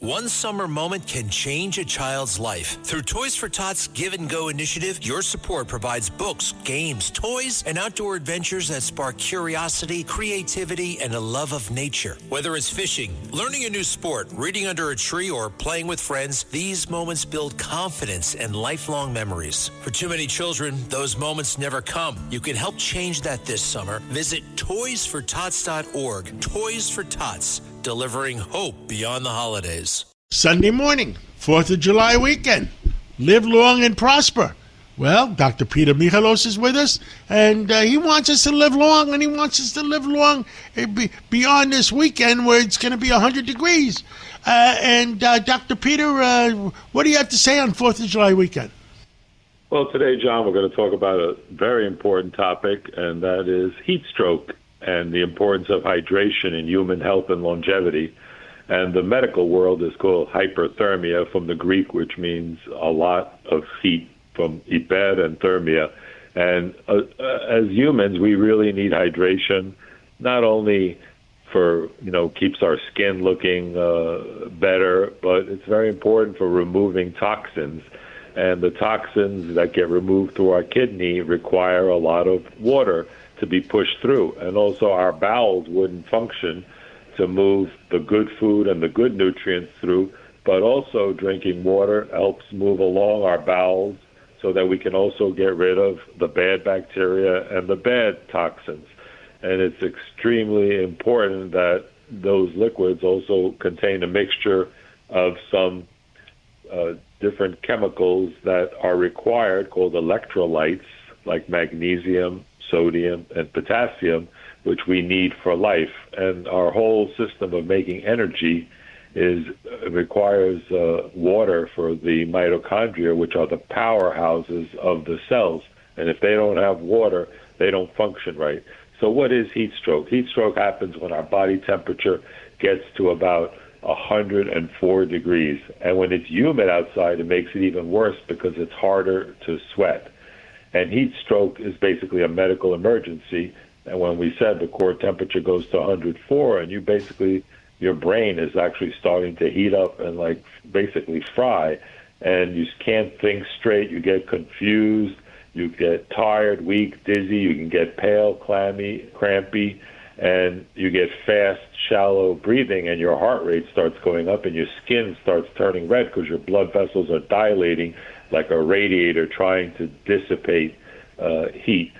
One summer moment can change a child's life. Through Toys for Tots Give and Go initiative, your support provides books, games, toys, and outdoor adventures that spark curiosity, creativity, and a love of nature. Whether it's fishing, learning a new sport, reading under a tree, or playing with friends, these moments build confidence and lifelong memories. For too many children, those moments never come. You can help change that this summer. Visit toysfortots.org. Toys for Tots, delivering hope beyond the holidays. Sunday morning, 4th of July weekend. Live long and prosper. Well, Dr. Peter Michalos is with us, and he wants us to live long, and he wants us to live long beyond this weekend where it's going to be 100 degrees. Dr. Peter, what do you have to say on 4th of July weekend? Well, today, John, we're going to talk about a very important topic, and that is heat stroke and the importance of hydration in human health and longevity. And the medical world is called hyperthermia from the Greek, which means a lot of heat, from hyper and thermia. And as humans, we really need hydration, not only for, keeps our skin looking better, but it's very important for removing toxins. And the toxins that get removed through our kidney require a lot of water to be pushed through. And also our bowels wouldn't function to move the good food and the good nutrients through, but also drinking water helps move along our bowels so that we can also get rid of the bad bacteria and the bad toxins. And it's extremely important that those liquids also contain a mixture of some different chemicals that are required, called electrolytes, like magnesium, sodium, and potassium, which we need for life. And our whole system of making energy requires water for the mitochondria, which are the powerhouses of the cells. And if they don't have water, they don't function right. So what is heat stroke? Heat stroke happens when our body temperature gets to about 104 degrees. And when it's humid outside, it makes it even worse because it's harder to sweat. And heat stroke is basically a medical emergency. And when we said the core temperature goes to 104, and your brain is actually starting to heat up and basically fry, and you can't think straight, you get confused, you get tired, weak, dizzy, you can get pale, clammy, crampy, and you get fast, shallow breathing, and your heart rate starts going up, and your skin starts turning red because your blood vessels are dilating like a radiator trying to dissipate heat.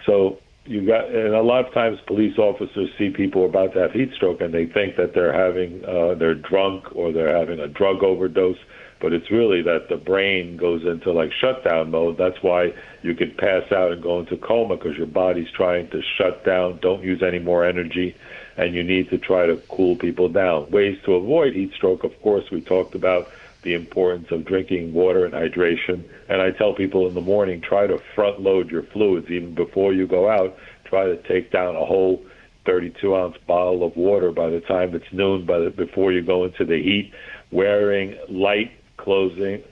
So and a lot of times police officers see people about to have heat stroke, and they think that they're drunk or they're having a drug overdose, but it's really that the brain goes into shutdown mode. That's why you can pass out and go into coma, because your body's trying to shut down, don't use any more energy, and you need to try to cool people down. Ways to avoid heat stroke, of course, we talked about the importance of drinking water and hydration. And I tell people in the morning, try to front load your fluids even before you go out. Try to take down a whole 32-ounce bottle of water by the time it's noon, before you go into the heat. Wearing light clothing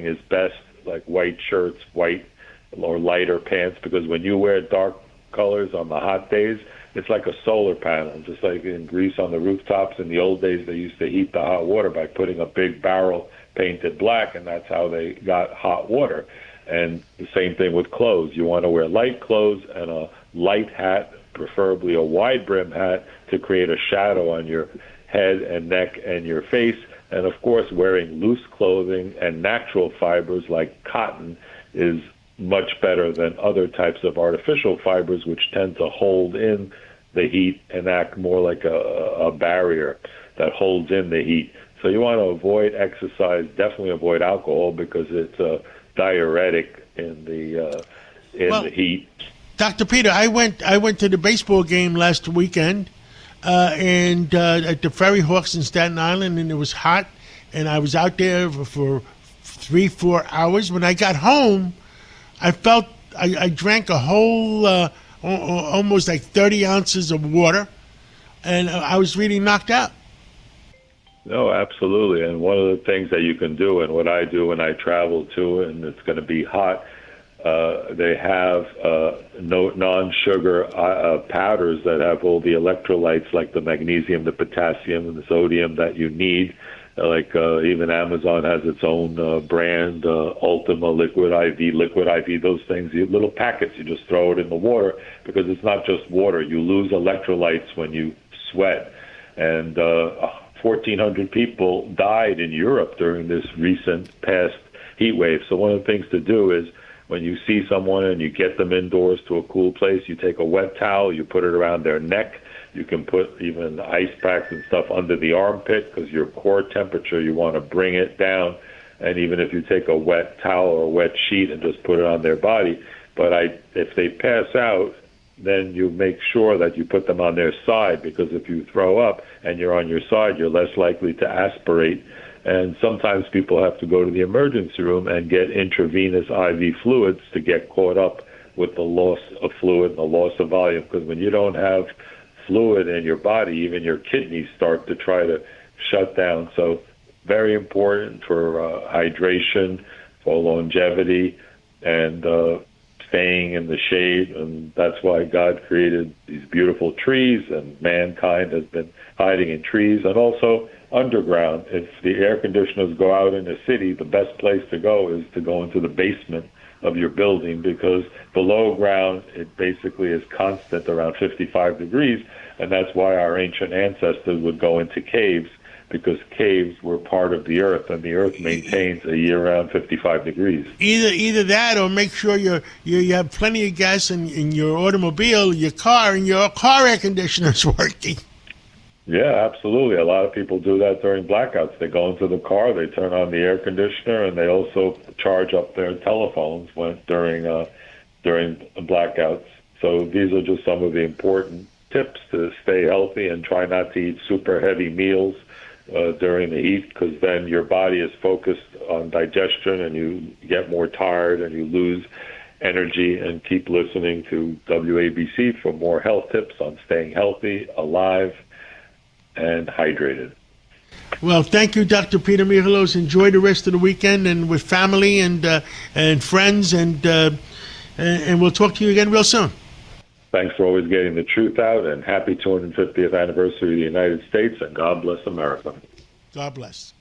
is best, like white shirts, white or lighter pants, because when you wear dark colors on the hot days, it's like a solar panel, just like in Greece on the rooftops. In the old days, they used to heat the hot water by putting a big barrel painted black, and that's how they got hot water. And the same thing with clothes. You want to wear light clothes and a light hat, preferably a wide brim hat, to create a shadow on your head and neck and your face. And of course, wearing loose clothing and natural fibers like cotton is much better than other types of artificial fibers, which tend to hold in the heat and act more like a barrier that holds in the heat. So you want to avoid exercise, definitely avoid alcohol, because it's a diuretic in the heat. Dr. Peter, I went to the baseball game last weekend, and at the Ferry Hawks in Staten Island, and it was hot, and I was out there for 3-4 hours. When I got home, I felt I drank a whole almost 30 ounces of water, and I was really knocked out. No, absolutely. And one of the things that you can do, and what I do when I travel too, and it's going to be hot, they have non-sugar powders that have all the electrolytes, like the magnesium, the potassium, and the sodium that you need. Like even Amazon has its own brand, Ultima Liquid IV, Liquid IV. Those things, little packets. You just throw it in the water because it's not just water. You lose electrolytes when you sweat, and 1,400 people died in Europe during this recent past heat wave. So one of the things to do is when you see someone and you get them indoors to a cool place, you take a wet towel, you put it around their neck. You can put even ice packs and stuff under the armpit because your core temperature, you want to bring it down. And even if you take a wet towel or a wet sheet and just put it on their body. But if they pass out, then you make sure that you put them on their side, because if you throw up and you're on your side, you're less likely to aspirate. And sometimes people have to go to the emergency room and get intravenous IV fluids to get caught up with the loss of fluid and the loss of volume. Because when you don't have fluid in your body, even your kidneys start to try to shut down. So very important for hydration, for longevity, and staying in the shade. And that's why God created these beautiful trees, and mankind has been hiding in trees and also underground. If the air conditioners go out in a city, the best place to go is to go into the basement of your building, because below ground it basically is constant around 55 degrees, and that's why our ancient ancestors would go into caves, because caves were part of the earth, and the earth maintains a year-round 55 degrees. Either that, or make sure you have plenty of gas in your automobile, your car, and your car air conditioner's working. Yeah, absolutely. A lot of people do that during blackouts. They go into the car, they turn on the air conditioner, and they also charge up their telephones during blackouts. So these are just some of the important tips to stay healthy, and try not to eat super heavy meals during the heat, because then your body is focused on digestion and you get more tired and you lose energy. And keep listening to WABC for more health tips on staying healthy, alive, and hydrated. Well, thank you, Dr. Peter Michalos. Enjoy the rest of the weekend and with family and friends, and we'll talk to you again real soon. Thanks for always getting the truth out, and happy 250th anniversary of the United States, and God bless America. God bless.